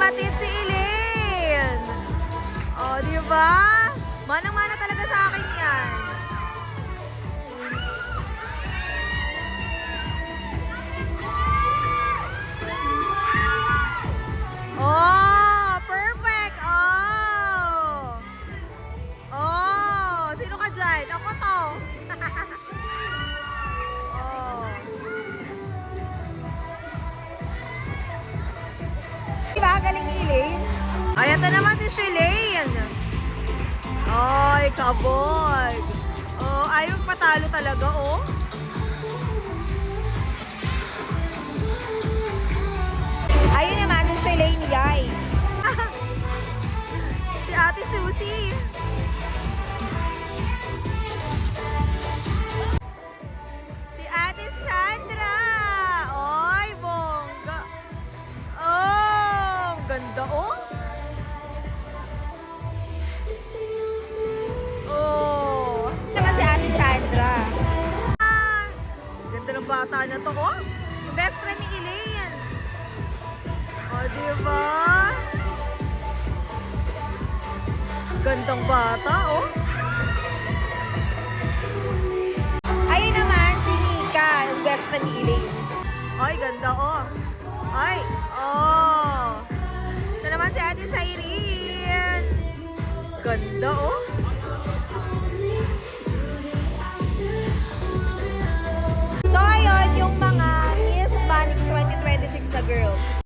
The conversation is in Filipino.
hatid si Elaine. O, di ba? Manang-mana talaga sa akin yan. Oh, perfect. Oh. Oh, sino ka dyan? Ako to. Oh. Diba? Galing ni Elaine. Ay, ito naman si Shalane. Ay, kabog. Oh, ayaw patalo talaga, oh. Ayun naman si Shalane Yay. Si Ate Susie. Si Ate Sandra. Ay, bongga. Oh, ang ganda, oh. Oh. Naman si Ate Sandra. Ah, ganda ng bata na to, oh. Best friend ni Elaine. Oh, diba? Gandang bata, oh. Ayun naman si Mika, yung best friend ni Elaine. Ay, ganda, oh. Ay, oh. Ito naman si Ate Cyrene. Ganda, oh. So, ayun, yung mga Miss Manix 2026 na girls.